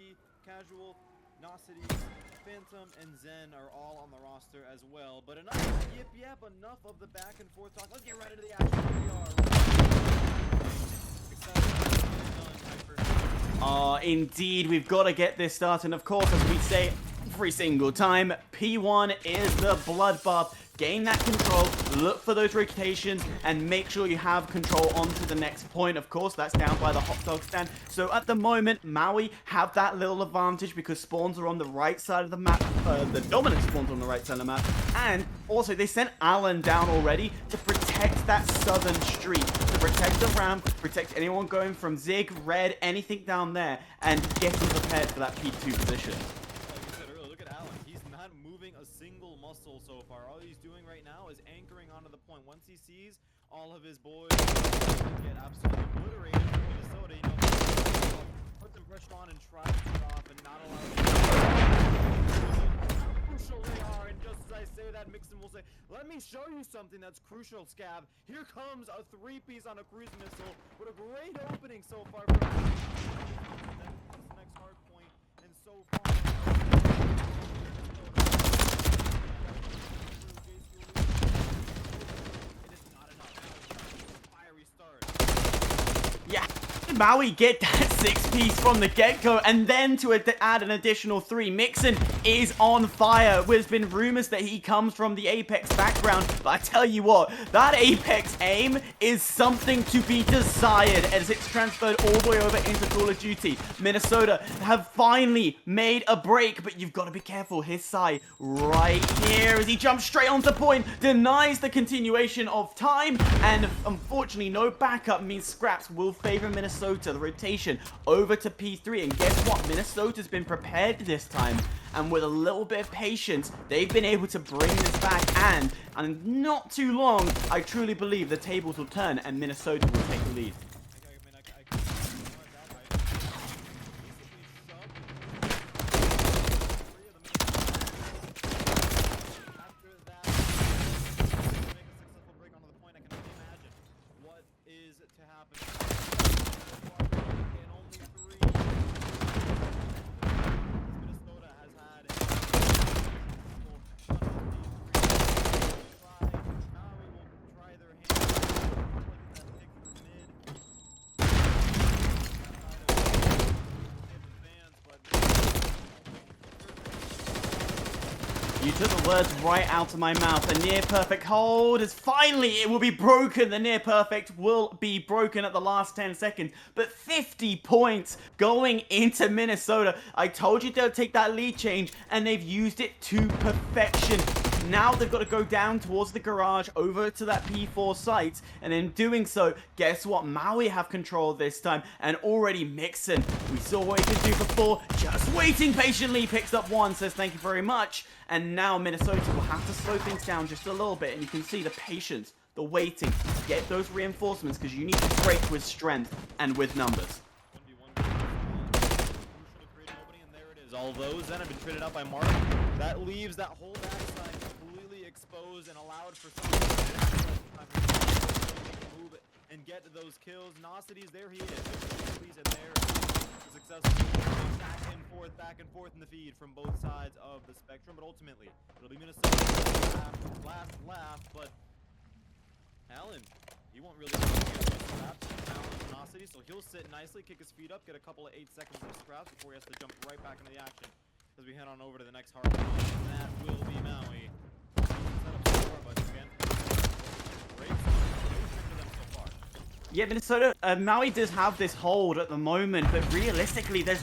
Lucky, Casual, Nosity, Phantom, and Zen are all on the roster as well. But enough yip, enough of the back and forth talk. Let's get right into the action. Here we are. Indeed, we've got to get this started. And of course, as we say every single time, P1 is the bloodbath. Gain that control, look for those rotations, and make sure you have control onto the next point. Of course, that's down by the hot dog stand. So at the moment, Maui have that little advantage because spawns are on the right side of the map. The dominant spawns on the right side of the map. And also, they sent Alan down already to protect that southern street, to protect the ramp, protect anyone going from Zig, Red, anything down there, and getting prepared for that P2 position. Muscle so far. All he's doing right now is anchoring onto the point. Once he sees all of his boys get absolutely obliterated from Minnesota, you know, put some pressure on and try to get off and not allow them. Crucial they are, and just as I say that, Mixon will say, "Let me show you something that's crucial, Scab." Here comes a three-piece on a cruise missile with a great opening so far. For this next hard point, and so far. Yeah, Maui get that 6-piece from the get-go, and then to add an additional 3. Mixon is on fire. There's been rumors that he comes from the Apex background, but I tell you what, that Apex aim is something to be desired as it's transferred all the way over into Call of Duty. Minnesota have finally made a break, but you've got to be careful. His side right here as he jumps straight onto point, denies the continuation of time, and unfortunately no backup means scraps will favor Minnesota. The rotation over to P3, and guess what? Minnesota's been prepared this time, and with a little bit of patience, they've been able to bring this back, and not too long, I truly believe the tables will turn and Minnesota will take the lead. You took the words right out of my mouth. A near perfect hold is finally, it will be broken. The near perfect will be broken at the last 10 seconds. But 50 points going into Minnesota. I told you they'll take that lead change, and they've used it to perfection. Now they've got to go down towards the garage over to that P4 site, and in doing so, guess what? Maui have control this time, and already Mixon, we saw what he could do before, just waiting patiently, picks up one, says thank you very much, and now Minnesota will have to slow things down just a little bit, and you can see the patience, the waiting, get those reinforcements, because you need to break with strength and with numbers. All those then have been traded out by Mark. That leaves that whole backside completely exposed and allowed for someone to move and get those kills. Nocity's there, he is. He's in there. Successful back and forth in the feed from both sides of the spectrum, but ultimately it'll be Minnesota last laugh, but Alan, he won't really get scraps from Nosity, so he'll sit nicely, kick his feet up, get a couple of 8 seconds of scraps before he has to jump right back into the action as we head on over to the next hard point, and that will be Maui. Yeah, Minnesota, Maui does have this hold at the moment, but realistically, there's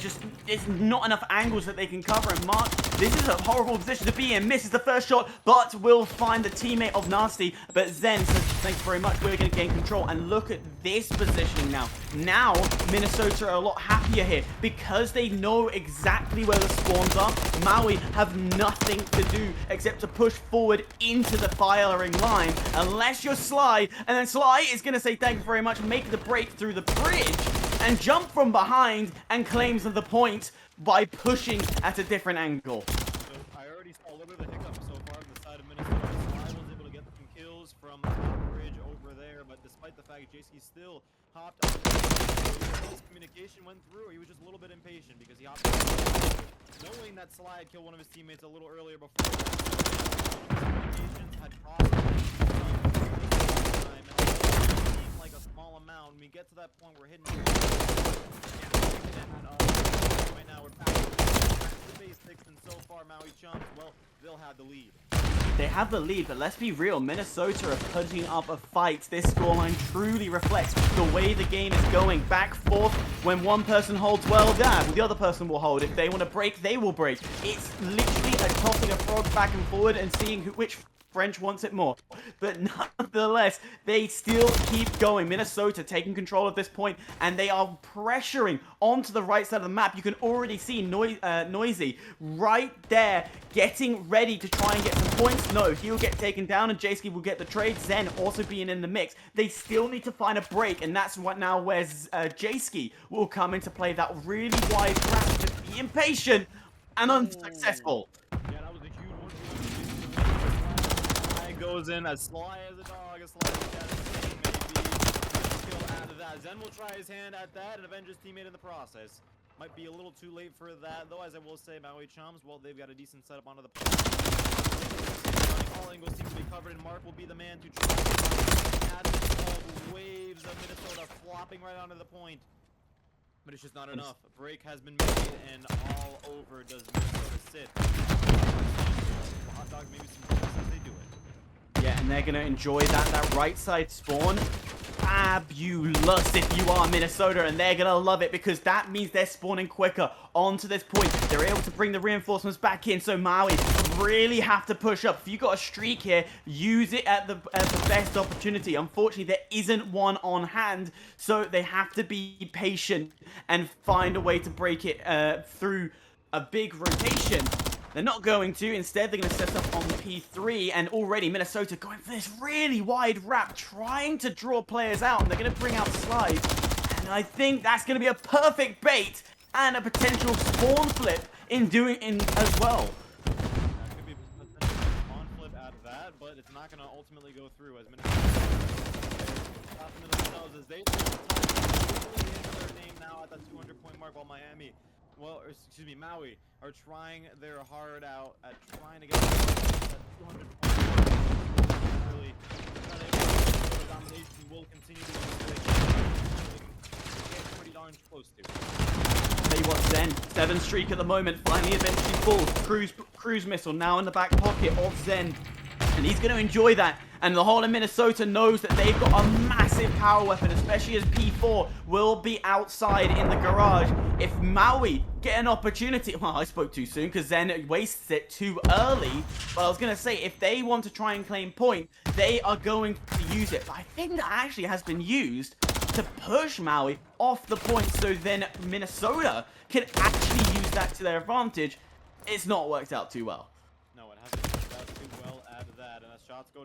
not enough angles that they can cover. And Mark, this is a horrible position to be in. Misses the first shot, but will find the teammate of Nasty. But Zen says, thanks very much, we're going to gain control. And look at this positioning now. Now, Minnesota are a lot happier here because they know exactly where the spawns are. Maui have nothing to do except to push forward into the firing line, unless you're Sly. And then Sly is going to say, thank you very much, make the break through the bridge and jump from behind and claims the point by pushing at a different angle. So I already saw a little bit of a hiccup so far on the side of Minnesota. Sly was able to get some kills from the bridge over there, but despite despite the fact J-Ski still hopped on. His communication went through. He was just a little bit impatient because he hopped on, knowing that Slide killed one of his teammates a little earlier before. Communications had crossed time, and it seemed like a small amount. When we get to that point, we're hitting. Right now, we're back to the basics, and so far, Maui Chums, well, they'll have the lead. They have the lead, but let's be real, Minnesota are putting up a fight. This scoreline truly reflects the way the game is going. Back, forth, when one person holds well, the other person will hold. If they want to break, they will break. It's literally a tossing a frog back and forward and seeing which French wants it more. But nonetheless, they still keep going. Minnesota taking control at this point, and they are pressuring onto the right side of the map. You can already see Noisy right there getting ready to try and get some points. No, he'll get taken down, and J-Ski will get the trade. Zen also being in the mix. They still need to find a break, and that's what now where J-Ski will come into play. That really wide grab to be impatient and unsuccessful. Goes in as sly as a dog, as sly as a cat, maybe. Skill out of that. Zen will try his hand at that and avenge his teammate in the process. Might be a little too late for that, though, as I will say, Maui Chums, well, they've got a decent setup onto the point. All angles seem to be covered, and Mark will be the man to try to add the waves of Minnesota flopping right onto the point. But it's just not enough. A break has been made, and all over does Minnesota sit. Hot dogs, maybe some juice as they do it. Yeah, and they're going to enjoy that right side spawn. Fabulous if you are Minnesota, and they're going to love it because that means they're spawning quicker onto this point. They're able to bring the reinforcements back in, so Maui really have to push up. If you got a streak here, use it at the best opportunity. Unfortunately, there isn't one on hand, so they have to be patient and find a way to break it through a big rotation. They're not going to. Instead, they're going to set up on P3, and already Minnesota going for this really wide wrap, trying to draw players out, and they're going to bring out Slides. And I think that's going to be a perfect bait and a potential spawn flip in as well. That could be a potential spawn flip out of that, but it's not going to ultimately go through as Minnesota talking to themselves as they into their name now at that 200-point mark, while Miami, well, excuse me, Maui are trying their hard out at trying to get that 200 points. Really, the domination will continue to get pretty darn close to. Tell you what, Zen, 7 streak at the moment, finally eventually falls. Cruise missile now in the back pocket of Zen, and he's going to enjoy that. And the whole of Minnesota knows that they've got a massive power weapon, especially as P4 will be outside in the garage. If Maui get an opportunity, well, I spoke too soon because Zen wastes it too early. But I was going to say, if they want to try and claim point, they are going to use it. But I think that actually has been used to push Maui off the point, so then Minnesota can actually use that to their advantage. It's not worked out too well. No, it hasn't worked out too well out of that. And as shots go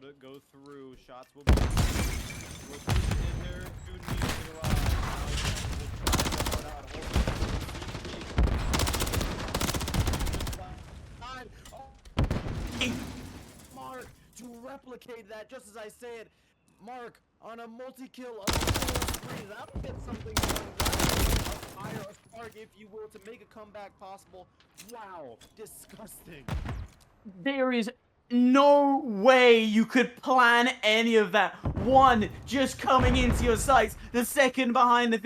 through, shots will be in there. Mark to replicate that, just as I said. Mark on a multi-kill of spree. That'll get something going. A fire, a spark, if you will, to make a comeback possible. Wow, disgusting. There is no way you could plan any of that. One just coming into your sights, the second behind the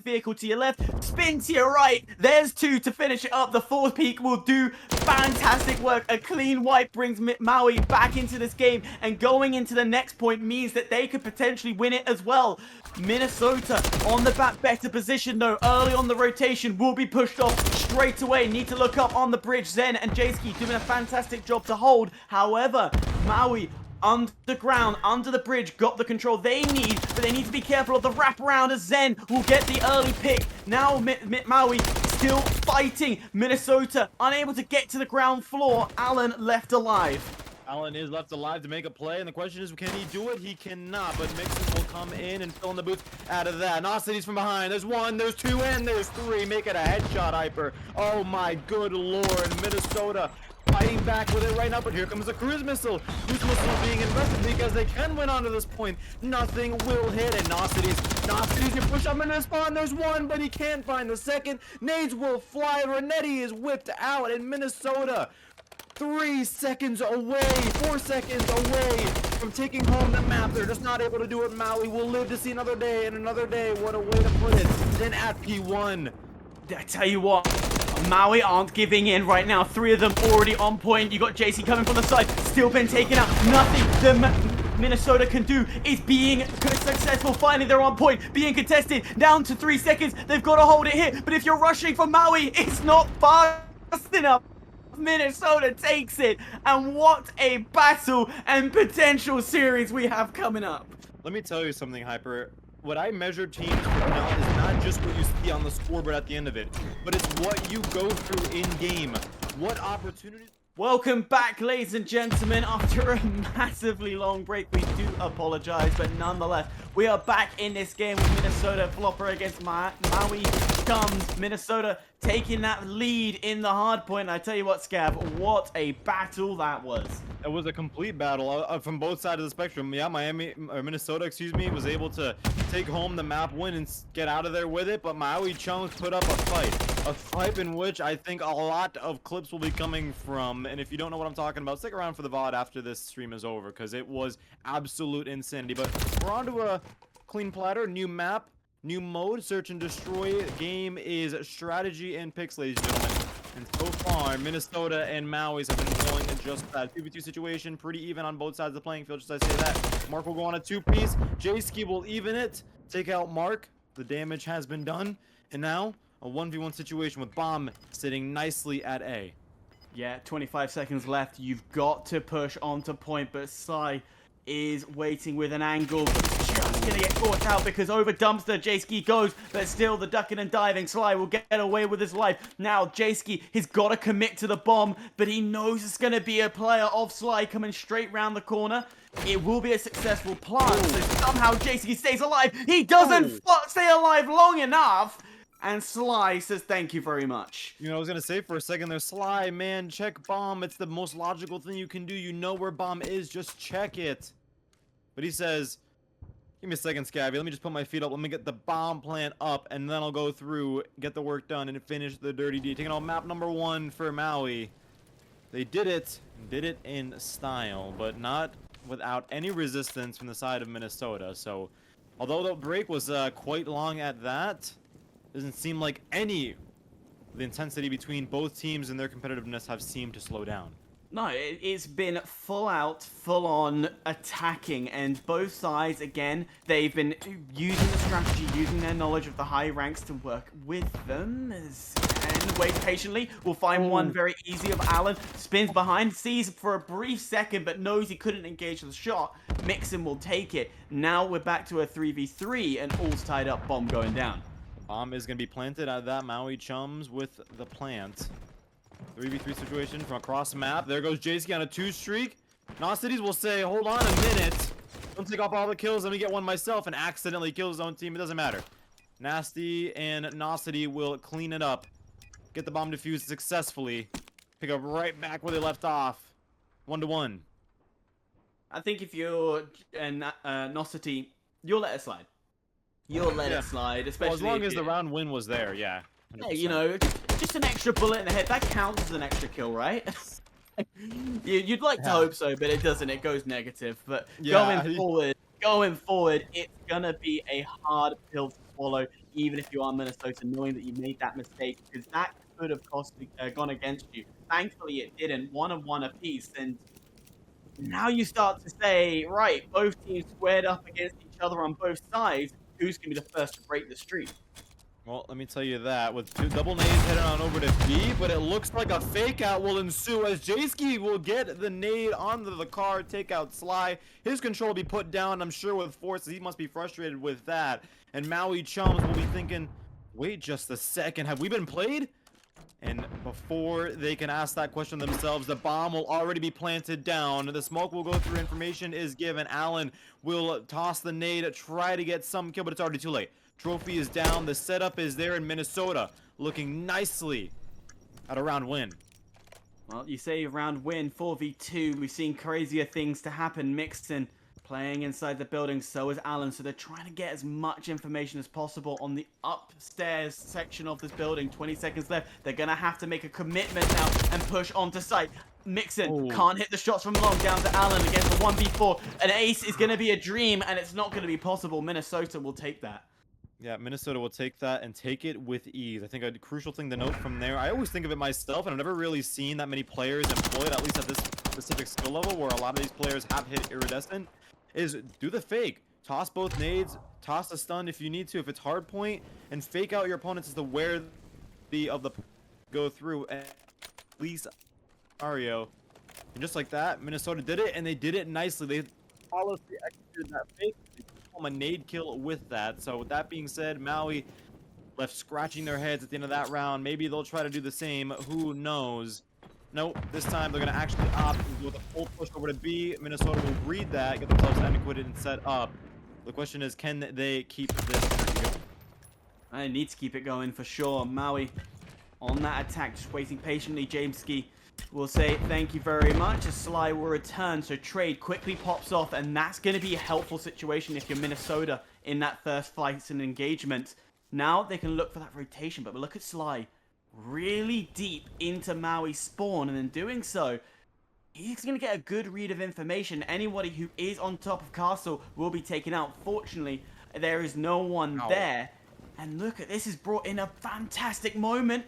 vehicle to your left, spin to your right. There's 2 to finish it up. The 4th peak will do fantastic work. A clean wipe brings Maui back into this game, and going into the next point means that they could potentially win it as well. Minnesota on the better position though. Early on the rotation will be pushed off straight away. Need to look up on the bridge. Zen and J-Ski doing a fantastic job to hold. However, Maui underground, under the bridge, got the control they need, but they need to be careful of the wraparound as Zen will get the early pick. Now Maui still fighting. Minnesota unable to get to the ground floor. Allen left alive. Allen is left alive to make a play, and the question is, can he do it? He cannot, but Mixon will come in and fill in the booth out of that. Naughty's from behind. There's 1, there's 2, and there's 3. Make it a headshot, Hyper. Oh my good lord, Minnesota fighting back with it right now, but here comes a cruise missile. Cruise missile being invested because they can win onto this point. Nothing will hit, and Nocities can push up into the spawn. There's one, but he can't find the second. Nades will fly. Renetti is whipped out, and Minnesota 3 seconds away, 4 seconds away from taking home the map. They're just not able to do it. Maui will live to see another day, and another day, what a way to put it. Then at P1. I tell you what, Maui aren't giving in right now. 3 of them already on point. You got JC coming from the side, still been taken out. Nothing Minnesota can do is being successful. Finally, they're on point, being contested. Down to 3 seconds. They've got to hold it here. But if you're rushing for Maui, it's not fast enough. Minnesota takes it. And what a battle and potential series we have coming up. Let me tell you something, Hyper. What I measure teams right now is not just what you see on the scoreboard at the end of it, but it's what you go through in game. What opportunities. Welcome back, ladies and gentlemen. After a massively long break, we do apologize, but nonetheless, we are back in this game with Minnesota Floppr against Maui Chums. Minnesota taking that lead in the hard point. I tell you what, Scav, what a battle that was. It was a complete battle from both sides of the spectrum. Yeah, Minnesota, excuse me, was able to take home the map win and get out of there with it, but Maui Chums put up a fight in which I think a lot of clips will be coming from. And if you don't know what I'm talking about, stick around for the VOD after this stream is over, because it was absolute insanity. But we're on to a clean platter, new map, new mode, search and destroy. Game is strategy and picks, ladies and gentlemen. And so far, Minnesota and Maui's have been going just that 2v2 situation, pretty even on both sides of the playing field, just as I say that. Mark will go on a 2-piece. J-Ski will even it, take out Mark. The damage has been done. And now, a 1v1 situation with Bomb sitting nicely at A. Yeah, 25 seconds left. You've got to push onto point, but Sly is waiting with an angle, but it's just gonna get caught out because over dumpster J-Ski goes, but still the ducking and diving. Sly will get away with his life. Now J-Ski, he's got to commit to the bomb, but he knows it's gonna be a player of Sly coming straight round the corner. It will be a successful plant, so somehow J-Ski stays alive. He doesn't stay alive long enough. And Sly says thank you very much. You know, I was gonna say for a second there, Sly, man, check Bomb. It's the most logical thing you can do. You know where Bomb is, just check it. But he says, give me a second, Scabby. Let me just put my feet up. Let me get the bomb plant up, and then I'll go through, get the work done, and finish the dirty deed. Taking on map number 1 for Maui. They did it in style, but not without any resistance from the side of Minnesota. So, although the break was quite long at that, doesn't seem like any of the intensity between both teams and their competitiveness have seemed to slow down. No, it's been full out, full on attacking, and both sides, again, they've been using the strategy, using their knowledge of the high ranks to work with them. And wait patiently, we'll find one very easy of Allen, spins behind, sees for a brief second, but knows he couldn't engage the shot. Mixon will take it. Now we're back to a 3v3, and all's tied up, bomb going down. Bomb is going to be planted out of that Maui Chums with the plant. 3v3 situation from across the map. There goes J-Ski on a 2 streak. Nocities will say, hold on a minute. Don't take off all the kills. Let me get one myself, and accidentally kill his own team. It doesn't matter. Nasty and Nocity will clean it up. Get the bomb defused successfully. Pick up right back where they left off. 1-1. I think if you're Nocity, you'll let it slide. You'll let it slide, especially as long as the round win was there, yeah. 100%. Yeah, you know, just an extra bullet in the head. That counts as an extra kill, right? You'd like to hope so, but it doesn't. It goes negative. But going forward, it's gonna be a hard pill to swallow, even if you are Minnesota, knowing that you made that mistake, because that could have gone against you. Thankfully, it didn't. 1-1 apiece, and now you start to say, right, both teams squared up against each other on both sides. Who's gonna be the first to break the streak? Well, let me tell you that, with 2 double nades heading on over to B, but it looks like a fake out will ensue as J-Ski will get the nade onto the car, take out Sly. His control will be put down, I'm sure, with force. He must be frustrated with that. And Maui Chums will be thinking, wait just a second, have we been played? And before they can ask that question themselves, the bomb will already be planted down. The smoke will go through, information is given. Allen will toss the nade, try to get some kill, but it's already too late. Trophy is down. The setup is there in Minnesota, looking nicely at a round win. Well, you say round win, 4v2. We've seen crazier things to happen. Mixon playing inside the building, so is Alan. So they're trying to get as much information as possible on the upstairs section of this building. 20 seconds left. They're going to have to make a commitment now and push onto site. Mixon can't hit the shots from long, down to Allen against the 1v4. An ace is going to be a dream, and it's not going to be possible. Minnesota will take that. Yeah, Minnesota will take that and take it with ease. I think a crucial thing to note from there, I always think of it myself, and I've never really seen that many players employed, at least at this specific skill level, where a lot of these players have hit iridescent, is do the fake. Toss both nades, toss a stun if you need to, if it's hard point, and fake out your opponents as to where the go through, and at least Mario. And just like that, Minnesota did it, and they did it nicely. They flawlessly executed that fake. A nade kill with that. So with that being said, Maui left scratching their heads at the end of that round. Maybe they'll try to do the same. Who knows? Nope. This time they're going to actually opt with a full push over to B. Minnesota will read that, get themselves unacquitted and set up. The question is, can they keep this going? I need to keep it going for sure. Maui on that attack, just waiting patiently. Jameski will say thank you very much. A Sly will return, so trade quickly pops off, and that's going to be a helpful situation if you're Minnesota in that first fight and engagement. Now they can look for that rotation, but look at Sly really deep into Maui's spawn, and in doing so, he's going to get a good read of information. Anybody who is on top of Castle will be taken out. Fortunately, there is no one there. And look at this, is brought in a fantastic moment.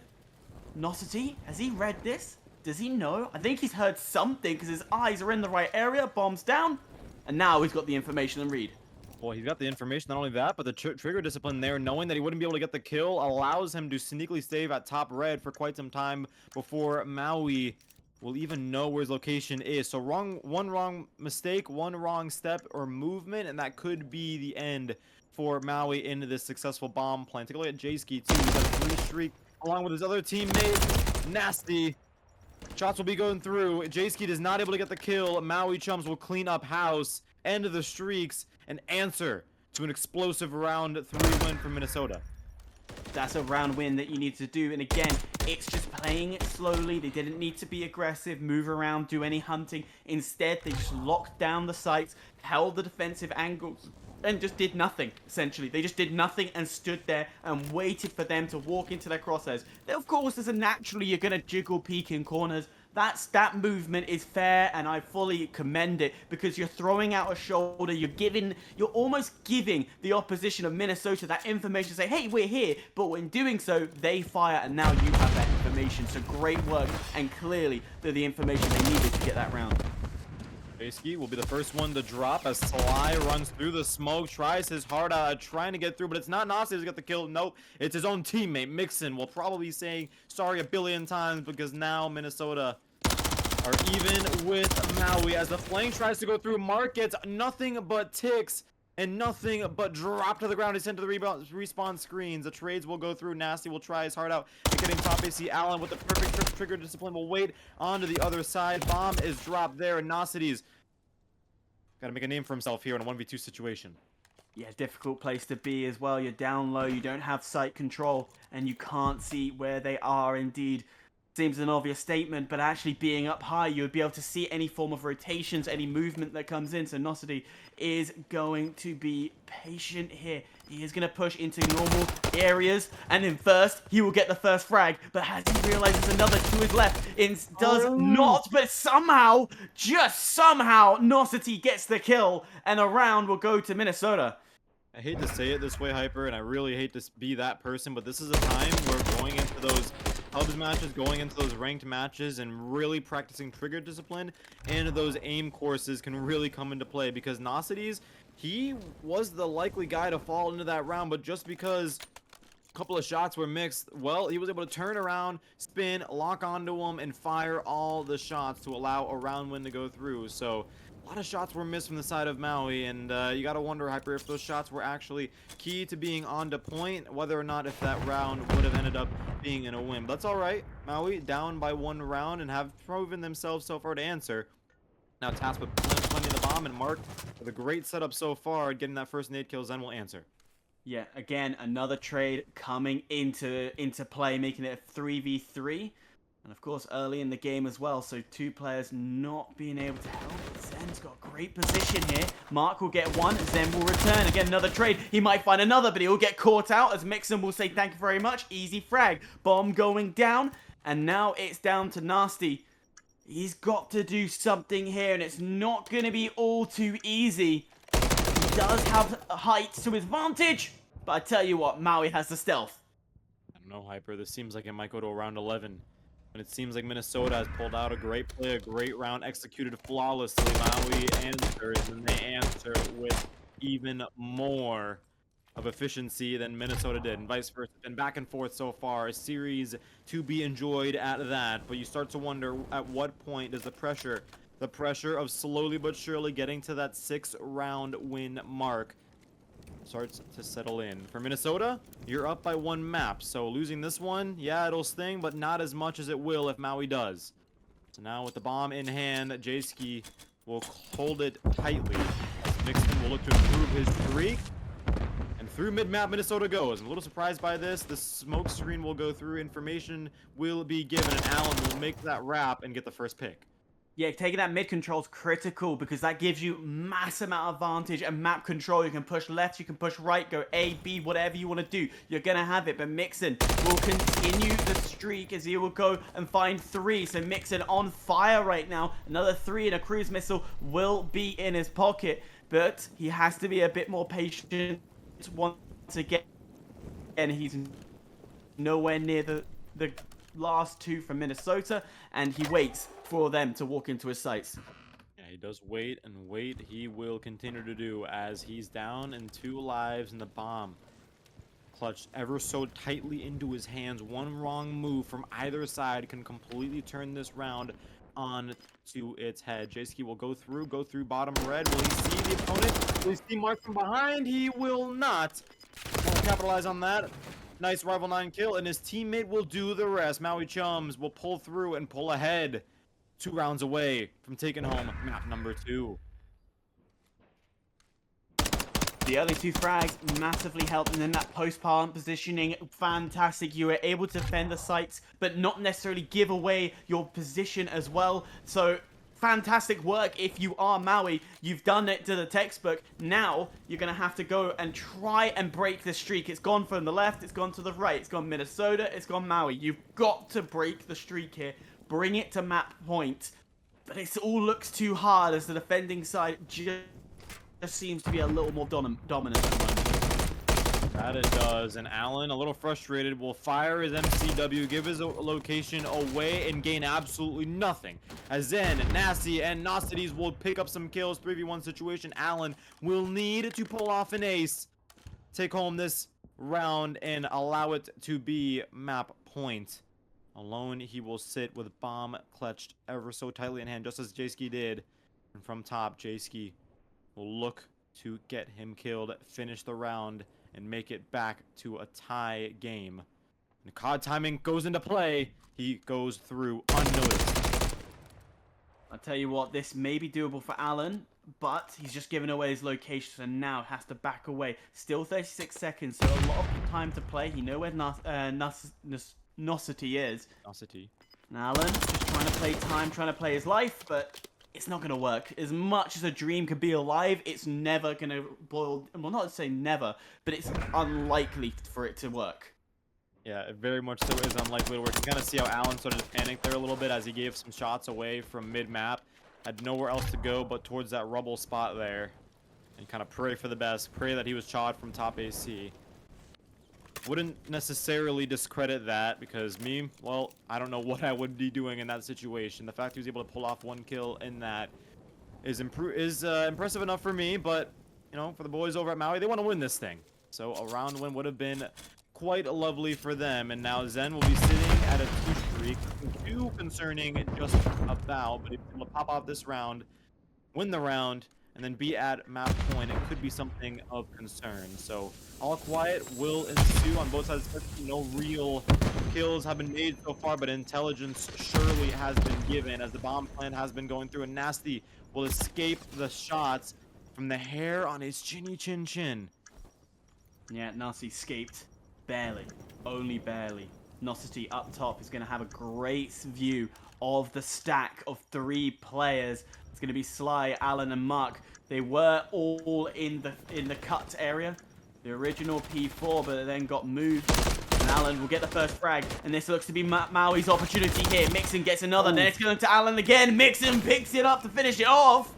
Nosity, has he read this? Does he know? I think he's heard something because his eyes are in the right area. Bombs down. And now he's got the information and read. Well, he's got the information, not only that, but the trigger discipline there, knowing that he wouldn't be able to get the kill, allows him to sneakily save at top red for quite some time before Maui will even know where his location is. So one wrong mistake, one wrong step or movement, and that could be the end for Maui into this successful bomb plan. Take a look at J-Ski, too. He's got a 3 streak along with his other teammate. Nasty. Shots will be going through. J-Ski is not able to get the kill. Maui Chums will clean up house, end of the streaks, and answer to an explosive round 3 win from Minnesota. That's a round win that you need to do. And again, it's just playing it slowly. They didn't need to be aggressive, move around, do any hunting. Instead, they just locked down the sites, held the defensive angles, and just did nothing, essentially. They just did nothing and stood there and waited for them to walk into their crosshairs. Then, of course, as a naturally, you're going to jiggle, peek in corners. That movement is fair, and I fully commend it, because you're throwing out a shoulder, you're almost giving the opposition of Minnesota that information to say, hey, we're here, but in doing so, they fire, and now you have that information. So great work, and clearly they're the information they needed to get that round. J-Ski will be the first one to drop as Sly runs through the smoke, tries his heart out, trying to get through, but it's not Nasty who's got the kill. Nope, it's his own teammate, Mixon. Will probably be saying sorry a billion times, because now Minnesota are even with Maui as the flank tries to go through. Mark gets nothing but ticks and nothing but drop to the ground. He's sent to the respawn screens. The trades will go through. Nasty will try his heart out and getting top AC. Allen with the perfect trigger discipline will wait onto the other side. Bomb is dropped there, and Nocity's got to make a name for himself here in a 1v2 situation. Yeah, difficult place to be as well. You're down low, you don't have sight control, and you can't see where they are. Indeed, seems an obvious statement, but actually being up high, you would be able to see any form of rotations, any movement that comes in. So Nosity is going to be patient here. He is going to push into normal areas, and in first, he will get the first frag. But as he realizes another to his left, it does not, but somehow, just somehow, Nosity gets the kill, and a round will go to Minnesota. I hate to say it this way, Hyper, and I really hate to be that person, but this is a time where going into those hubs matches, going into those ranked matches, and really practicing trigger discipline and those aim courses can really come into play, because Nocity's, he was the likely guy to fall into that round, but just because a couple of shots were mixed, well, he was able to turn around, spin, lock onto him, and fire all the shots to allow a round win to go through. So a lot of shots were missed from the side of Maui, and you gotta wonder, Hyper, if those shots were actually key to being on to point, whether or not if that round would have ended up being in a win. But that's alright. Maui down by 1 round and have proven themselves so far to answer. Now tasked with plenty of the bomb, and Mark with a great setup so far, getting that first nade kill. Zen will answer. Yeah, again, another trade coming into play, making it a 3v3. And of course, early in the game as well, so two players not being able to help. Zen's got a great position here. Mark will get one, Zen will return. Again, another trade. He might find another, but he'll get caught out as Mixon will say thank you very much. Easy frag. Bomb going down, and now it's down to Nasty. He's got to do something here, and it's not going to be all too easy. He does have height to his advantage, but I tell you what, Maui has the stealth. I don't know, Hyper. This seems like it might go to around 11. And it seems like Minnesota has pulled out a great play, a great round, executed flawlessly. Maui answers, and they answer with even more of efficiency than Minnesota did, and vice versa. Been back and forth so far. A series to be enjoyed at that, but you start to wonder at what point does the pressure of slowly but surely getting to that 6-round win mark starts to settle in. For Minnesota, you're up by 1 map, so losing this one, yeah, it'll sting, but not as much as it will if Maui does. So now with the bomb in hand, Jayski will hold it tightly. Mixon will look to improve his streak. And through mid-map, Minnesota goes. I'm a little surprised by this. The smoke screen will go through. Information will be given, and Allen will make that wrap and get the first pick. Yeah, taking that mid control is critical because that gives you mass amount of advantage and map control. You can push left, you can push right, go A, B, whatever you want to do. You're going to have it, but Mixon will continue the streak as he will go and find 3. So Mixon on fire right now. Another 3 and a cruise missile will be in his pocket, but he has to be a bit more patient once again. And he's nowhere near the last 2 from Minnesota, and he waits for them to walk into his sights. Yeah, he does wait and wait. He will continue to do as he's down and 2 lives, and the bomb clutched ever so tightly into his hands. One wrong move from either side can completely turn this round on to its head. Jayski will go through bottom red. Will he see the opponent? Will he see Mark from behind? He will not. Won't capitalize on that. Nice rival 9 kill, and his teammate will do the rest. Maui Chums will pull through and pull ahead. 2 rounds away from taking home map number 2. The early 2 frags massively helped, and then that post-plant positioning, fantastic. You were able to defend the sites, but not necessarily give away your position as well. So fantastic work if you are Maui. You've done it to the textbook. Now you're going to have to go and try and break the streak. It's gone from the left, it's gone to the right, it's gone Minnesota, it's gone Maui. You've got to break the streak here. Bring it to map point. But it all looks too hard as the defending side just seems to be a little more dominant at the moment. That it does, and Allen, a little frustrated, will fire his MCW, give his location away, and gain absolutely nothing. As Zen, Nasty, and Nocities will pick up some kills. 3v1 situation. Allen will need to pull off an ace, take home this round, and allow it to be map point. Alone, he will sit with bomb clutched ever so tightly in hand, just as Jayski did. And from top, Jayski will look to get him killed, finish the round, and make it back to a tie game. And COD timing goes into play. He goes through unnoticed. I'll tell you what, this may be doable for Allen, but he's just given away his location, and now has to back away. Still 36 seconds, so a lot of time to play. You know where Nosity is. Nosity. And Allen just trying to play time, trying to play his life, but it's not going to work. As much as a dream could be alive, it's never going to boil... Well, not to say never, but it's unlikely for it to work. Yeah, it very much so is unlikely to work. You kind of see how Allen started to panic there a little bit as he gave some shots away from mid-map. Had nowhere else to go but towards that rubble spot there. And kind of pray for the best. Pray that he was shot from top AC. Wouldn't necessarily discredit that because me, well, I don't know what I would be doing in that situation. The fact he was able to pull off 1 kill in that is impressive enough for me, but, you know, for the boys over at Maui, they want to win this thing. So a round win would have been quite lovely for them, and now Zen will be sitting at a 2 streak. Too concerning just about, but if he's able to pop off this round, win the round, and then be at map point, it could be something of concern. So all quiet will ensue on both sides. No real kills have been made so far, but intelligence surely has been given as the bomb plant has been going through, and Nasty will escape the shots from the hair on his chinny chin. Yeah, Nasty escaped. Barely. Only barely. Nosity up top is going to have a great view of the stack of 3 players. It's going to be Sly, Alan, and Mark. They were all in the cut area, the original P4, but they then got moved. And Alan will get the first frag, and this looks to be Maui's opportunity here. Mixon gets another, then it's going to Alan again. Mixon picks it up to finish it off.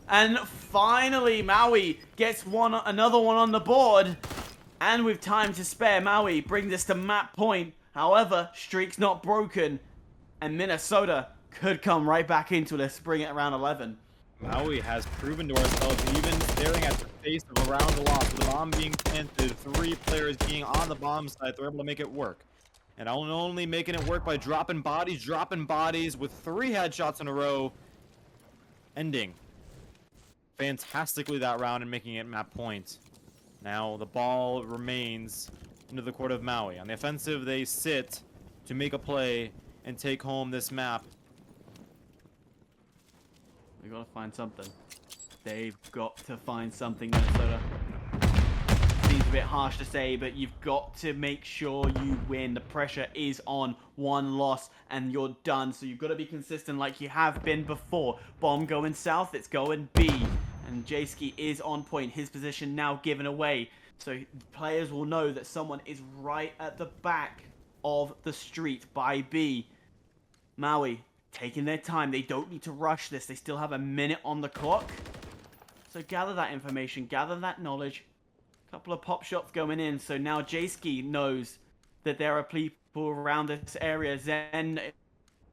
And finally, Maui gets another one on the board. And with time to spare, Maui bring this to map point. However, streak's not broken. And Minnesota could come right back into this, bring it around 11. Maui has proven to ourselves, even staring at the face of a round loss, with the bomb being planted, 3 players being on the bomb site, they're able to make it work. And only making it work by dropping bodies with 3 headshots in a row, ending fantastically that round and making it map point. Now the ball remains into the court of Maui. On the offensive, they sit to make a play and take home this map. We gotta find something. They've got to find something, Minnesota. Seems a bit harsh to say, but you've got to make sure you win. The pressure is on. 1 loss and you're done. So you've got to be consistent like you have been before. Bomb going south, it's going B. And Jayski is on point. His position now given away. So players will know that someone is right at the back of the street by B. Maui taking their time. They don't need to rush this. They still have a minute on the clock. So gather that information, gather that knowledge. A couple of pop shots going in. So now Jayski knows that there are people around this area. Zen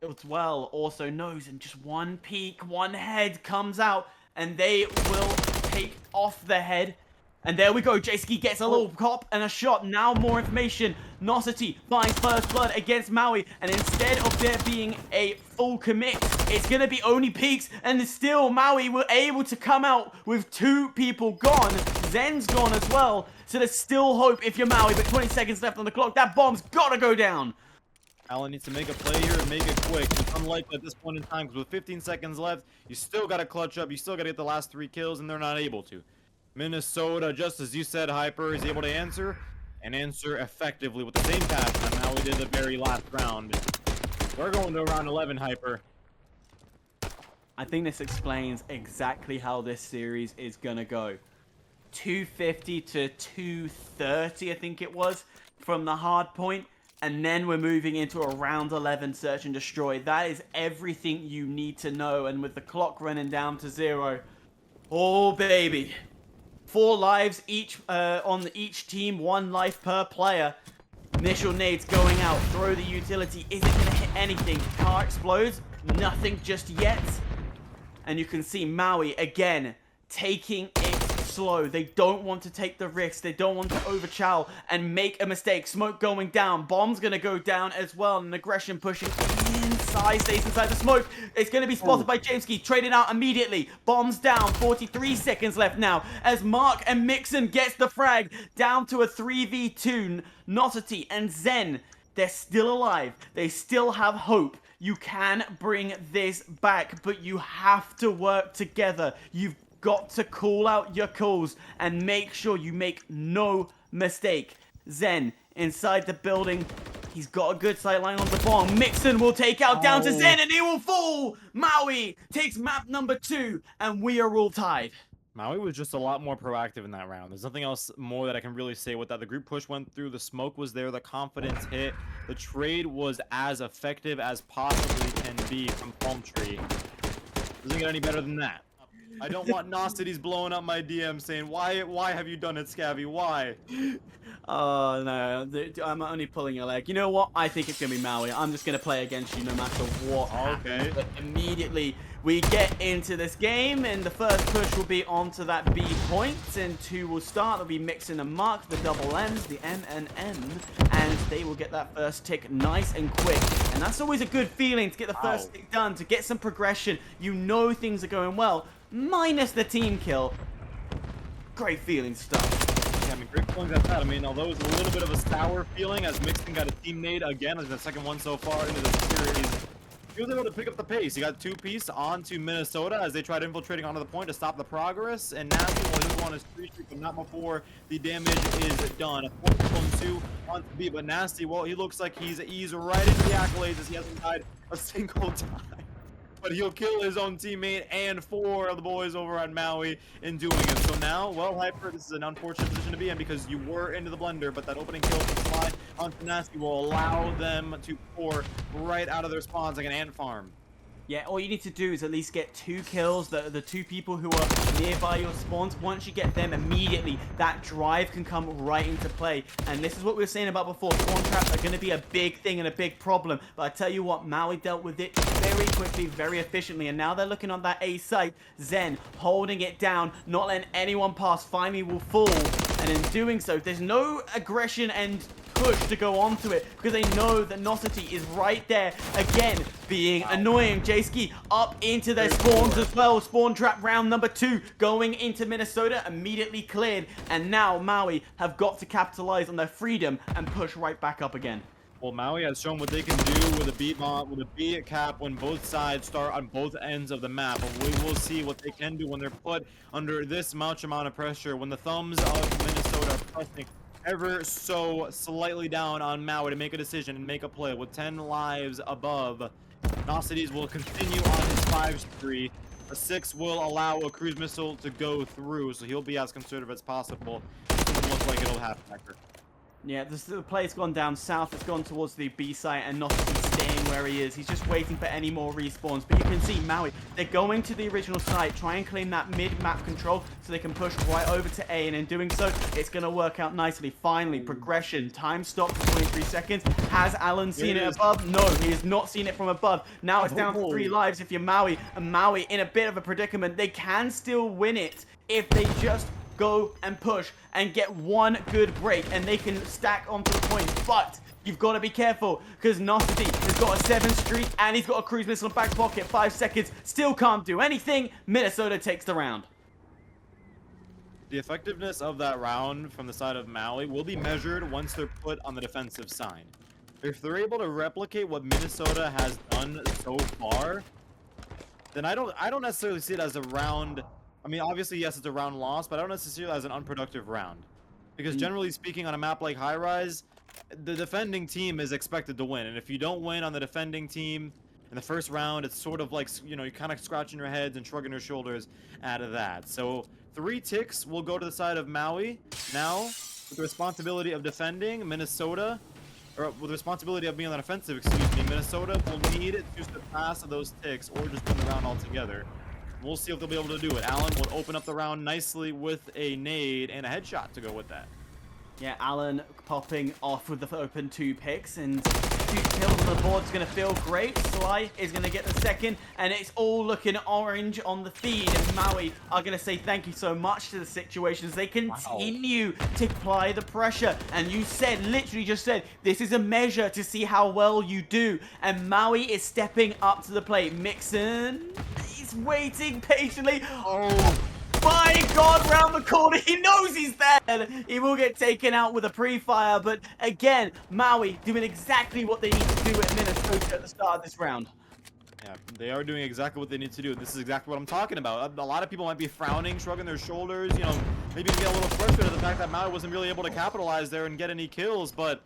as well also knows. And just one peek, one head comes out. And they will take off the head. And there we go. Jayski gets a little cop and a shot. Now more information. Nosity finds first blood against Maui. And instead of there being a full commit, it's going to be only peaks. And still Maui were able to come out with 2 people gone. Zen's gone as well. So there's still hope if you're Maui. But 20 seconds left on the clock. That bomb's got to go down. Alan needs to make a play here and make it quick. It's unlikely at this point in time because with 15 seconds left, you still got to clutch up. You still got to get the last 3 kills, and they're not able to. Minnesota, just as you said, Hyper, is able to answer, and answer effectively with the same passion on how we did the very last round. We're going to round 11, Hyper. I think this explains exactly how this series is going to go. 250 to 230, I think it was, from the hard point. And then we're moving into a round 11 search and destroy. That is everything you need to know. And with the clock running down to 0, oh baby. 4 lives each on each team, 1 life per player. Initial nades going out. Throw the utility. Is it going to hit anything? Car explodes. Nothing just yet. And you can see Maui again taking it slow. They don't want to take the risk. They don't want to overchow and make a mistake. Smoke going down. Bomb's going to go down as well. And aggression pushing inside. Stays inside the smoke. It's going to be spotted by Jameski. Traded out immediately. Bombs down. 43 seconds left now as Mark and Mixon gets the frag down to a 3v2. Nosity and Zen, they're still alive. They still have hope. You can bring this back, but you have to work together. You've got to call out your calls and make sure you make no mistake. Zen inside the building. He's got a good sight line on the bomb. Mixon will take out down to Zen and he will fall. Maui takes map number 2 and we are all tied. Maui was just a lot more proactive in that round. There's nothing else more that I can really say with that. The group push went through. The smoke was there. The confidence hit. The trade was as effective as possibly can be from Palm Tree. Doesn't get any better than that. I don't want Noscity's blowing up my DM saying, why have you done it, Scabby? Why? Oh, no. I'm only pulling your leg. You know what? I think it's going to be Maui. I'm just going to play against you no matter what. Okay. But immediately, we get into this game, and the first push will be onto that B point, and 2 will start. It'll be Mixon and Mark, the double M's, the M and M, and they will get that first tick nice and quick. And that's always a good feeling to get the first tick done, to get some progression. You know things are going well. Minus the team kill. Great feeling stuff. Yeah, I mean, great feelings at that. I mean, although it's a little bit of a sour feeling as Mixon got a team nade again as the second one so far into the series. he was able to pick up the pace. He got 2-piece onto Minnesota as they tried infiltrating onto the point to stop the progress. And Nasty will go on his 3-streak, but not before the damage is done. A 4-2 on B, but Nasty, well, he looks like he's eased right into the accolades as he hasn't died a single time. But he'll kill his own teammate and 4 of the boys over at Maui in doing it. So now, well, Hyper, this is an unfortunate position to be in because you were into the blender, but that opening kill from Slide onto Nasty will allow them to pour right out of their spawns like an ant farm. Yeah, all you need to do is at least get 2 kills. The 2 people who are nearby your spawns, once you get them immediately, that drive can come right into play. And this is what we were saying about before. Spawn traps are going to be a big thing and a big problem. But I tell you what, Maui dealt with it very quickly, very efficiently. And now they're looking on that A site. Zen holding it down, not letting anyone pass, finally will fall. And in doing so, there's no aggression and push to go onto it because they know that Nosity is right there again being annoying. J-Ski up into their spawns as well. Spawn trap round number 2 going into Minnesota, immediately cleared, and now Maui have got to capitalize on their freedom and push right back up again. Well, Maui has shown what they can do with a beat cap when both sides start on both ends of the map. But we will see what they can do when they're put under this much amount of pressure. When the thumbs of Minnesota are pressing ever so slightly down on Maui to make a decision and make a play with 10 lives above, Nocities will continue on his 5 spree. A 6 will allow a cruise missile to go through, so he'll be as conservative as possible. It doesn't look like it'll happen, Hector. Yeah, the play's gone down south. It's gone towards the B site, and Nosity staying where he is. He's just waiting for any more respawns. But you can see Maui, they're going to the original site, try and claim that mid-map control so they can push right over to A. And in doing so, it's going to work out nicely. Finally, progression. Time stopped for 23 seconds. Has Alan seen it above? No, he has not seen it from above. Now it's down to 3 lives if you're Maui. And Maui in a bit of a predicament. They can still win it if they just go and push and get one good break, and they can stack onto the point. But you've got to be careful because Nosity has got a 7 streak and he's got a cruise missile in back pocket. 5 seconds, still can't do anything. Minnesota takes the round. The effectiveness of that round from the side of Maui will be measured once they're put on the defensive side. If they're able to replicate what Minnesota has done so far, then I don't necessarily see it as a round. I mean, obviously, yes, it's a round loss, but I don't necessarily as an unproductive round. Because generally speaking, on a map like High Rise, the defending team is expected to win. And if you don't win on the defending team in the first round, it's sort of like, you know, you're kind of scratching your heads and shrugging your shoulders out of that. So 3 ticks will go to the side of Maui. Now, with the responsibility of defending, Minnesota, or with the responsibility of being on the offensive, excuse me, Minnesota will need to surpass those ticks or just win the round altogether. We'll see if they'll be able to do it. Allen will open up the round nicely with a nade and a headshot to go with that. Yeah, Allen popping off with the open 2 picks, and 2 kills on the board is going to feel great. Sly is going to get the second, and it's all looking orange on the feed, and Maui are going to say thank you so much to the situation as they continue to apply the pressure. And you said, literally just said, this is a measure to see how well you do, and Maui is stepping up to the plate. Mixon, he's waiting patiently. Oh my God, round the corner, he knows he's there. He will get taken out with a pre-fire, but again, Maui doing exactly what they need to do at Minnesota at the start of this round. Yeah, they are doing exactly what they need to do. This is exactly what I'm talking about. A lot of people might be frowning, shrugging their shoulders, you know, maybe get a little frustrated at the fact that Maui wasn't really able to capitalize there and get any kills, but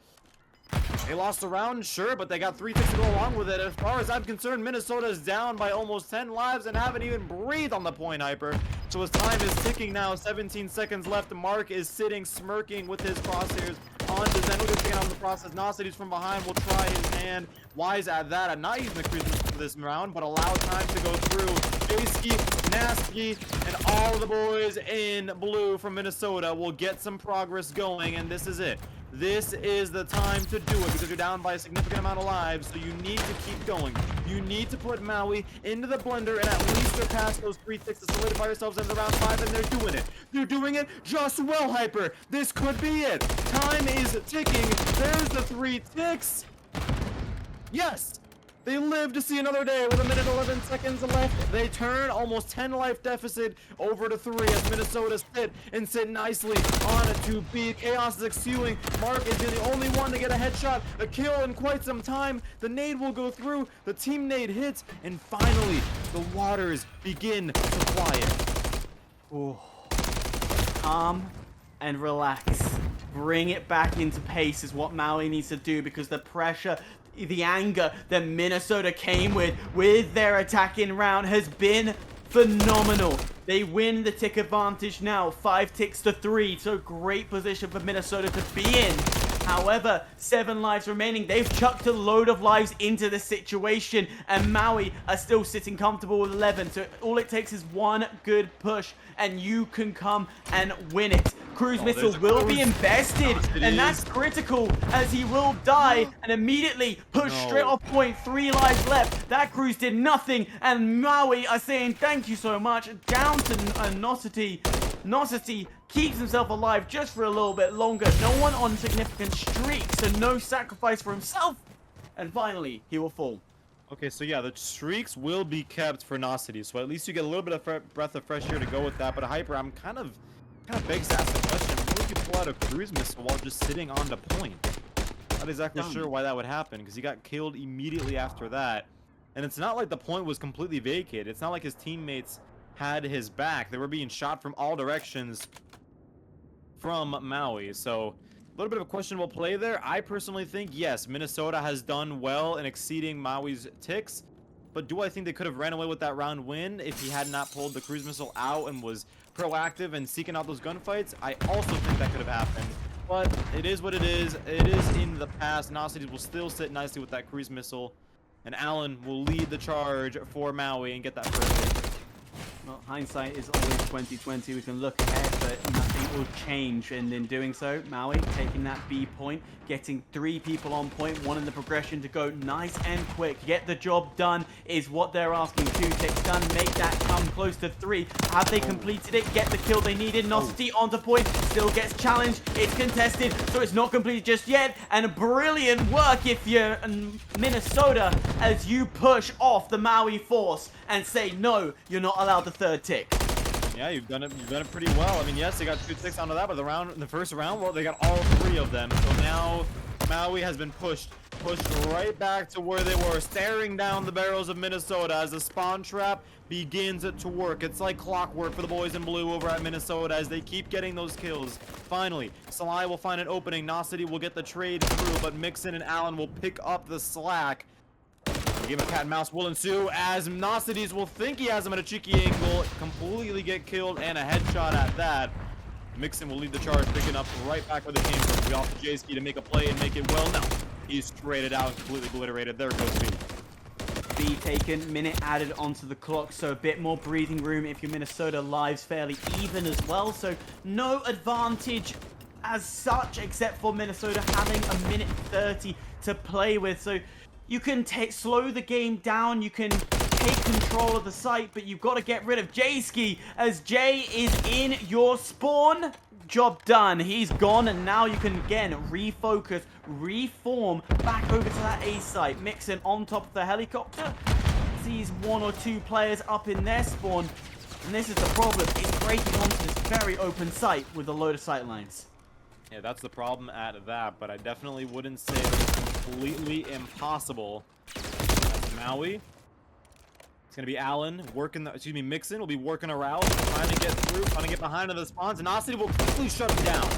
they lost the round, sure, but they got 3 ticks to go along with it. As far as I'm concerned, Minnesota is down by almost 10 lives and haven't even breathed on the point, Hyper. So his time is ticking now, 17 seconds left. Mark is sitting, smirking with his crosshairs on to Zen. We're taking on the process. Nocities from behind will try his hand. Wise at that. I'm not using the cruise for this round, but allow time to go through. J-Ski, Nasty, and all of the boys in blue from Minnesota will get some progress going, and this is it. This is the time to do it because you're down by a significant amount of lives, so you need to keep going. You need to put Maui into the blender and at least surpass those 3 ticks to solidify yourselves into round 5, and they're doing it. They're doing it just well, Hyper. This could be it. Time is ticking. There's the 3 ticks. Yes. They live to see another day with 1:11 left. They turn almost 10 life deficit over to 3 as Minnesota sit nicely on a 2B. Chaos is exhaling. Mark is the only one to get a headshot, a kill in quite some time. The nade will go through. The team nade hits, and finally the waters begin to quiet. Ooh. Calm and relax. Bring it back into pace is what Maui needs to do, because the pressure, the anger that Minnesota came with their attacking round has been phenomenal. They win the tick advantage now, 5 ticks to 3, so great position for Minnesota to be in. However, 7 lives remaining. They've chucked a load of lives into the situation, and Maui are still sitting comfortable with 11. So all it takes is one good push, and you can come and win it. Cruise missile will be invested, and that's critical, as he will die and immediately push straight off point. 3 lives left. That cruise did nothing, and Maui are saying thank you so much. Down to Nosity. Nosity keeps himself alive just for a little bit longer. No one on significant streaks, so no sacrifice for himself. And finally, he will fall. Okay, so yeah, the streaks will be kept for Nosity, so at least you get a little bit of breath of fresh air to go with that. But Hyper, I'm kind of begs to ask the question: how would you pull out a cruise missile while just sitting on the point? Not exactly sure why that would happen, because he got killed immediately after that. And it's not like the point was completely vacated. It's not like his teammates had his back. They were being shot from all directions from Maui. So a little bit of a questionable play there. I personally think, yes, Minnesota has done well in exceeding Maui's ticks. But do I think they could have ran away with that round win if he had not pulled the cruise missile out and was proactive and seeking out those gunfights? I also think that could have happened. But it is what it is. It is in the past. Nosity will still sit nicely with that cruise missile. And Allen will lead the charge for Maui and get that first hit. Well, hindsight is always 20/20. We can look ahead, but nothing will change. And in doing so, Maui taking that B point, getting 3 people on point, 1 in the progression to go nice and quick. Get the job done is what they're asking. 2 ticks done, make that come close to 3. Have they completed it? Get the kill they needed. Nosity onto point, still gets challenged. It's contested, so it's not completed just yet. And brilliant work if you're in Minnesota, as you push off the Maui force and say, no, you're not allowed the 3rd tick. Yeah, you've done it pretty well. I mean, yes, they got 2 ticks onto that, but in the first round, well, they got all 3 of them. So now Maui has been pushed right back to where they were, staring down the barrels of Minnesota as the spawn trap begins to work. It's like clockwork for the boys in blue over at Minnesota as they keep getting those kills. Finally, Sly will find an opening. Nosity will get the trade through, but Mixon and Allen will pick up the slack. The game of cat and mouse will ensue as Nosities will think he has him at a cheeky angle, completely get killed, and a headshot at that. Mixon will lead the charge, picking up right back where they came from. We off to J-Ski to make a play and make it well. No, he's traded out and completely obliterated. There goes B. B taken, minute added onto the clock, so a bit more breathing room if you're Minnesota. Lives fairly even as well, so no advantage as such, except for Minnesota having a minute 30 to play with. So you can slow the game down, you can take control of the site, but you've got to get rid of J-Ski, as Jay is in your spawn. Job done. He's gone, and now you can again refocus, reform back over to that A site. Mixon on top of the helicopter. Sees 1 or 2 players up in their spawn, and this is the problem. It's breaking onto this very open site with a load of sight lines. Yeah, that's the problem at that, but I definitely wouldn't say it's completely impossible. That's Maui. It's going to be Allen Mixon will be working around, trying to get through, trying to get behind the spawns. And Nosity will quickly shut him down.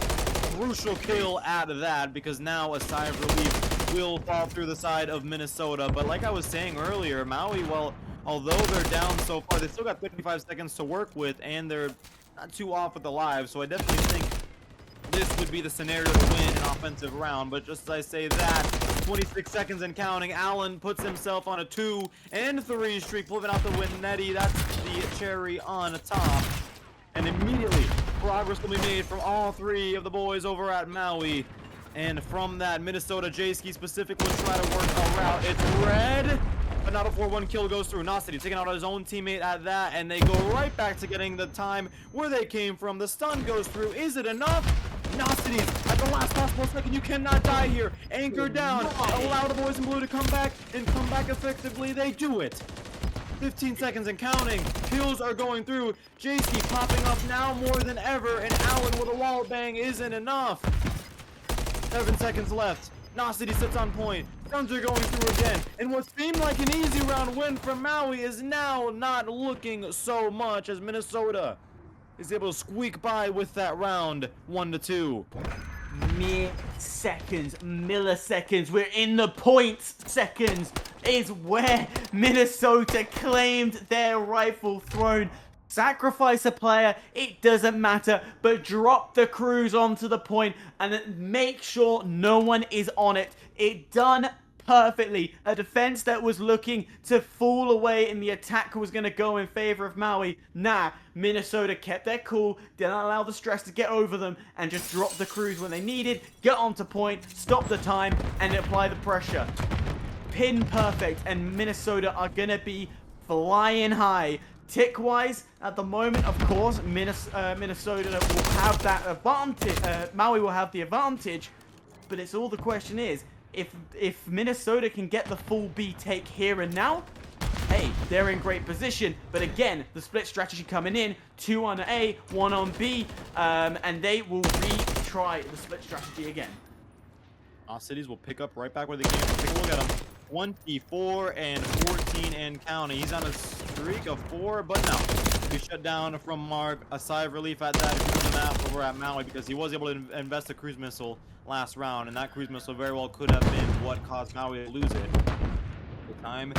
Crucial kill at that, because now a sigh of relief will fall through the side of Minnesota. But like I was saying earlier, Maui, well, although they're down so far, they still got 55 seconds to work with, and they're not too off with the lives. So I definitely think this would be the scenario to win an offensive round. But just as I say that, 26 seconds and counting, Allen puts himself on a 2 and 3 streak, pulling out the Winetti. That's the cherry on top. And immediately, progress will be made from all 3 of the boys over at Maui. And from that, Minnesota J-Ski specific will try to work a route. It's red, but not before 1 kill goes through. Nosity taking out his own teammate at that, and they go right back to getting the time where they came from. The stun goes through. Is it enough? Nosity Nocities at the last possible second. You cannot die here. Anchor down. Allow the boys in blue to come back and come back effectively. They do it. 15 seconds and counting. Kills are going through. JC popping up now more than ever, and Allen with a wall bang isn't enough. 7 seconds left. Nocity sits on point. Guns are going through again. And what seemed like an easy round win for Maui is now not looking so much, as Minnesota is able to squeak by with that round 1-2. Mere seconds, milliseconds, we're in the points. Seconds is where Minnesota claimed their rightful throne. Sacrifice a player, it doesn't matter, but drop the cruise onto the point and then make sure no one is on it. It done perfectly. A defense that was looking to fall away and the attack was going to go in favor of Maui. Nah, Minnesota kept their cool, didn't allow the stress to get over them, and just dropped the cruise when they needed, get onto point, stop the time, and apply the pressure. Pin perfect, and Minnesota are going to be flying high. Tick-wise, at the moment, of course, Minnesota will have that advantage. Maui will have the advantage, but it's all the question is, if Minnesota can get the full B take here and now, hey, they're in great position. But again, the split strategy coming in, 2 on A, 1 on B, and they will retry the split strategy again. Cities will pick up right back where they came from. Take a look at him. 24 and 14 and counting. He's on a streak of 4, but no. He shut down from Mark. A sigh of relief at that. If you look at the map over at Maui, because he was able to invest a cruise missile last round, and that cruise missile very well could have been what caused Maui to lose it. The time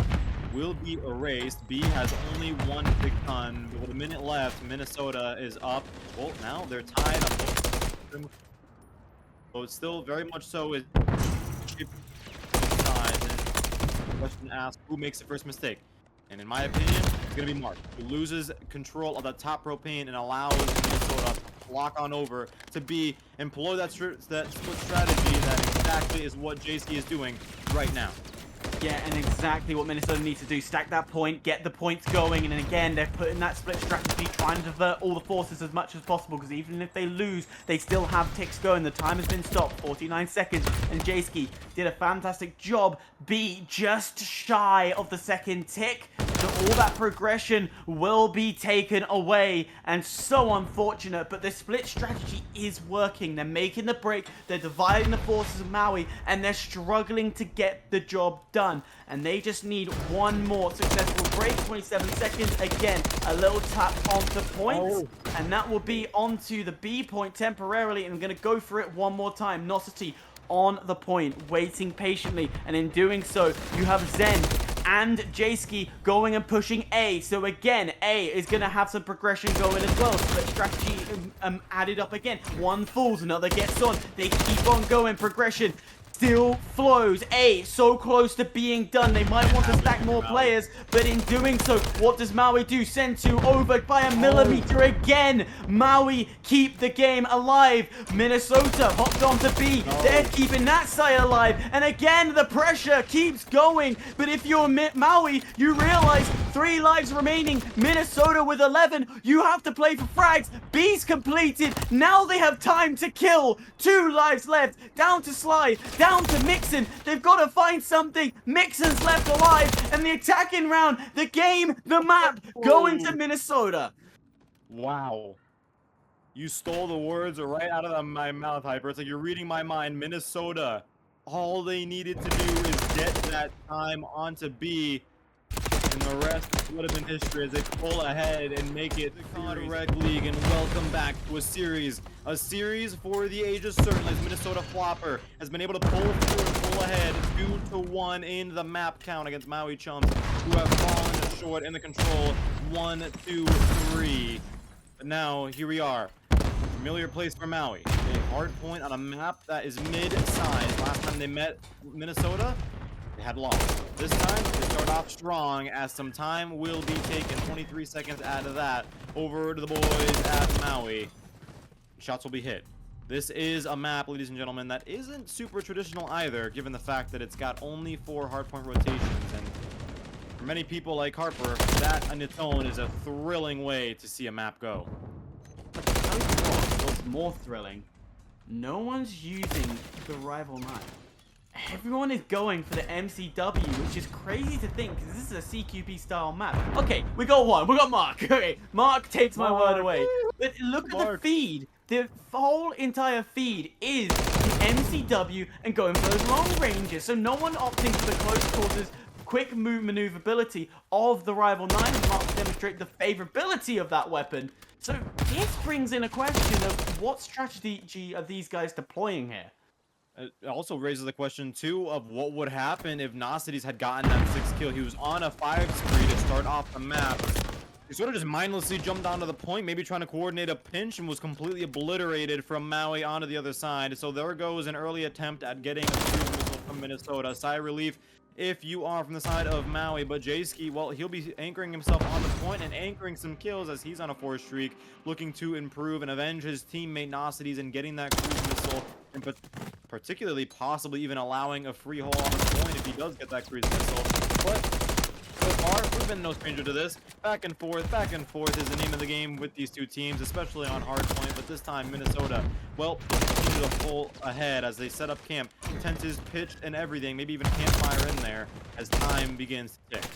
will be erased. B has only 1 big ton, but with a minute left, Minnesota is up. Well, now they're tied on. So it's still very much so is question asked, who makes the first mistake? And in my opinion, it's going to be Mark, who loses control of that top propane and allows Minnesota to lock on over to B, employ that split strategy that exactly is what JC is doing right now. Yeah, and exactly what Minnesota needs to do. Stack that point, get the points going, and then again, they're putting that split strategy, trying to divert all the forces as much as possible, because even if they lose, they still have ticks going. The time has been stopped, 49 seconds, and Jayski did a fantastic job. B just shy of the second tick, so all that progression will be taken away, and so unfortunate, but the split strategy is working. They're making the break, they're dividing the forces of Maui, and they're struggling to get the job done. And they just need one more successful break. 27 seconds. Again, a little tap onto points. And that will be onto the B point temporarily. And I'm going to go for it one more time. Nosity on the point, waiting patiently. And in doing so, you have Zen and Jayski going and pushing A. So again, A is going to have some progression going as well. Split strategy added up again. One falls, another gets on. They keep on going. Progression still flows. A so close to being done. They might want to stack more players, but in doing so, what does Maui do? Send 2 over by a millimeter again. Maui keep the game alive. Minnesota hopped onto B. They're keeping that side alive. And again, the pressure keeps going. But if you're Maui, you realize 3 lives remaining. Minnesota with 11. You have to play for frags. B's completed. Now they have time to kill. 2 lives left. Down to Sly. Down to Mixon. They've got to find something. Mixon's left alive. And the attacking round, the game, the map, going to Minnesota. Wow. You stole the words right out of my mouth, Hyper. It's like you're reading my mind. Minnesota, all they needed to do is get that time onto B. And the rest would have been history as they pull ahead and make it the Colorado Rec League. And welcome back to a series for the ages, certainly, as Minnesota Floppr has been able to pull through and pull ahead 2-1 in the map count against Maui Chums, who have fallen short in the control 1-2-3. But now here we are, familiar place for Maui, a hard point on a map that is mid-size. Last time they met Minnesota, they had lost. This time, they start off strong, as some time will be taken. 23 seconds out of that. Over to the boys at Maui. Shots will be hit. This is a map, ladies and gentlemen, that isn't super traditional either, given the fact that it's got only 4 hardpoint rotations. And for many people like Harper, that on its own is a thrilling way to see a map go. What's more thrilling? no one's using the rival knife. Everyone is going for the MCW, which is crazy to think, because this is a CQP style map. Okay, we got one. We got Mark. Okay, Mark takes my word away. But look at the feed. The whole entire feed is the MCW and going for those long ranges. So no one opting for the close quarters, quick move maneuverability of the rival knife, and Mark demonstrate the favorability of that weapon. So this brings in a question of what strategy are these guys deploying here? It also raises the question, too, of what would happen if Nocities had gotten that 6th kill. He was on a 5 spree to start off the map. He sort of just mindlessly jumped onto the point, maybe trying to coordinate a pinch, and was completely obliterated from Maui onto the other side. So there goes an early attempt at getting a cruise missile from Minnesota. Sigh of relief if you are from the side of Maui, but J-Ski, well, he'll be anchoring himself on the point and anchoring some kills as he's on a 4 streak, looking to improve and avenge his teammate Nocities and getting that cruise missile, and particularly possibly even allowing a free hole on the point if he does get that cruise missile. But so far, we've been no stranger to this. Back and forth is the name of the game with these two teams, especially on hardpoint. But this time, Minnesota, well, into the full ahead as they set up camp. Tent is pitched and everything, maybe even campfire in there as time begins to tick.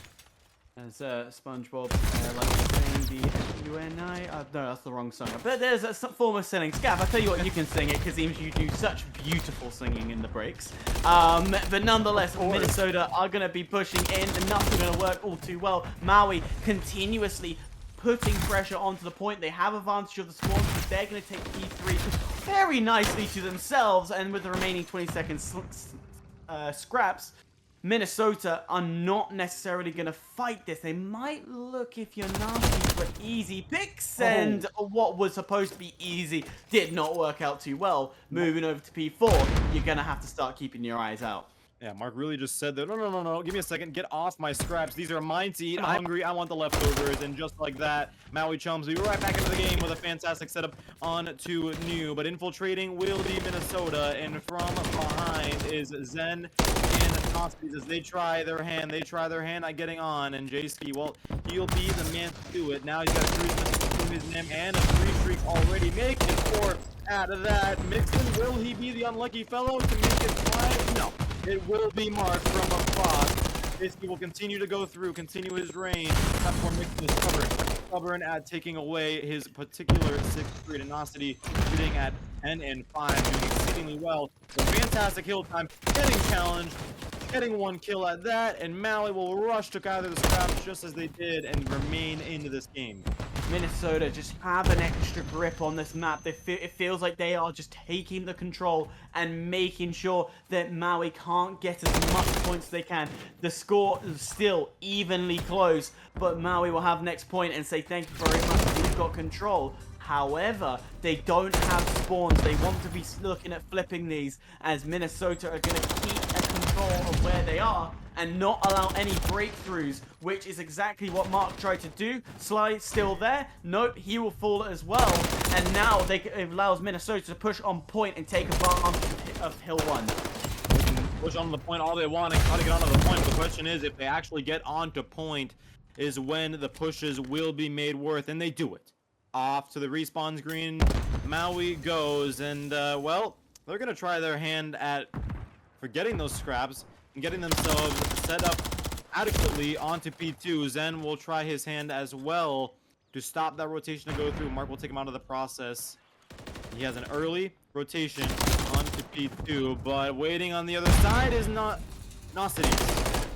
As SpongeBob, like saying the UNI. No, that's the wrong song. But there's a form of singing. Scav, I tell you what, you can sing it because you do such beautiful singing in the breaks. But nonetheless, Minnesota are going to be pushing in, and nothing's going to work all too well. Maui continuously putting pressure onto the point. They have advantage of the spawns, but they're going to take P3 very nicely to themselves, and with the remaining 20 seconds scraps, Minnesota are not necessarily going to fight this. They might look, if you're nasty, for easy picks, and what was supposed to be easy did not work out too well. Moving over to P4, you're going to have to start keeping your eyes out. Yeah, Mark really just said that, no, give me a second, get off my scraps. These are mine to eat. I'm hungry, I want the leftovers. And just like that, Maui Chums will be right back into the game with a fantastic setup on to new. But infiltrating will be Minnesota, and from behind is Zen and Nocities as they try their hand at getting on. And J-Ski, well, he'll be the man to do it. Now he's got a cruise missile between his name and a 3 streak already, making 4 out of that. Mixon, will he be the unlucky fellow to make it 5? No. It will be Mark from across. J-Ski will continue to go through, continue his reign. Platform Mixon is stubborn at taking away his particular 6th streak. Nosity shooting at 10 and 5, doing exceedingly well. So fantastic kill time, getting challenged, getting 1 kill at that, and Maui will rush to gather the scraps just as they did and remain into this game. Minnesota just have an extra grip on this map. It feels like they are just taking the control and making sure that Maui can't get as much points as they can. The score is still evenly close, but Maui will have next point and say thank you very much, we've got control. However, they don't have spawns. They want to be looking at flipping these, as Minnesota are going to keep a control of where they are and not allow any breakthroughs, which is exactly what Mark tried to do. Sly still there. Nope, he will fall as well. And now it allows Minnesota to push on point and take advantage of Hill 1. They can push on the point all they want and try to get onto the point. But the question is, if they actually get onto point, is when the pushes will be made worth, and they do it. Off to the respawn screen, Maui goes, and well, they're gonna try their hand at getting those scraps and getting themselves set up adequately onto P2. Zen will try his hand as well to stop that rotation to go through. Mark will take him out of the process. He has an early rotation onto P2, but waiting on the other side is not Nocities.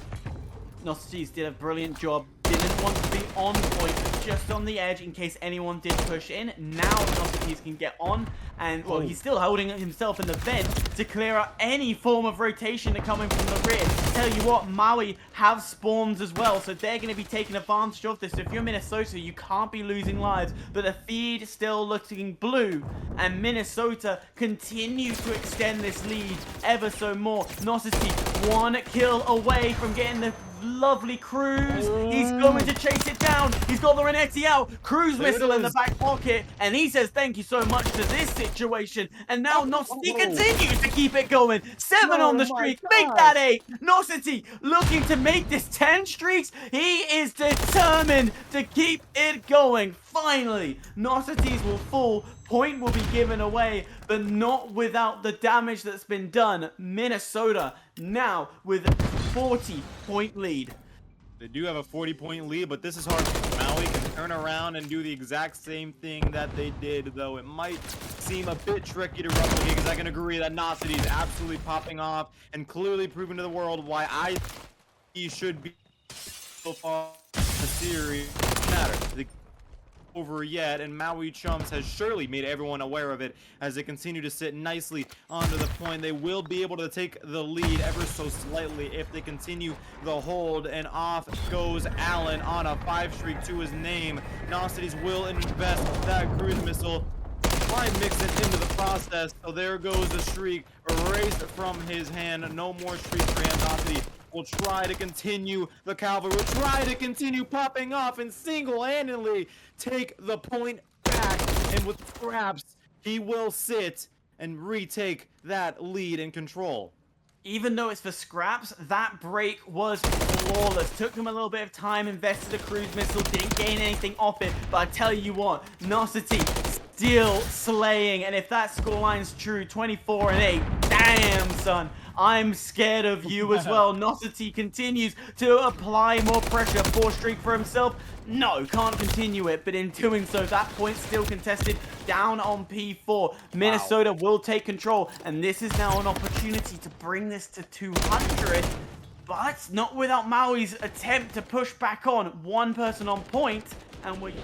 Nocities did a brilliant job. Didn't want to be on point, but just on the edge in case anyone did push in. Now Nocities can get on, and well, he's still holding himself in the vent to clear out any form of rotation coming from the rear. Tell you what, Maui have spawns as well, so they're going to be taking advantage of this. So if you're Minnesota, you can't be losing lives, but the feed still looking blue, and Minnesota continue to extend this lead ever so more. Nocity 1 kill away from getting the lovely Cruise. He's going to chase it down. He's got the Renetti out. Cruise There it missile in the is. back pocket. And he says thank you so much to this situation. And now Nosity continues to keep it going. 7 on the streak. Make that 8. Nosity looking to make this 10 streaks. He is determined to keep it going. Finally, Nosities will fall. Point will be given away, but not without the damage that's been done. Minnesota now with a 40-point lead. They do have a 40-point lead, but this is hard. Maui can turn around and do the exact same thing that they did, though it might seem a bit tricky to replicate, because I can agree that Nosity is absolutely popping off and clearly proving to the world why he should be so far in the series. Matter. Over yet, and Maui Chums has surely made everyone aware of it as they continue to sit nicely onto the point. They will be able to take the lead ever so slightly if they continue the hold, and off goes Allen on a 5 streak to his name. Nosities will invest that cruise missile. Try mix it into the process, so there goes the streak erased from his hand. No more streak for Nosity. Will try to continue the cavalry, will try to continue popping off and single-handedly take the point back, and with scraps he will sit and retake that lead and control. Even though it's for scraps, that break was flawless. Took him a little bit of time, invested a cruise missile, didn't gain anything off it, but I tell you what, Nosity still slaying, and if that scoreline's true, 24-8, damn son, I'm scared of you as well. Nosity continues to apply more pressure. 4 streak for himself. No, can't continue it, but in doing so, that point's still contested down on P4. Minnesota will take control, and this is now an opportunity to bring this to 200, but not without Maui's attempt to push back on. 1 person on point, and we...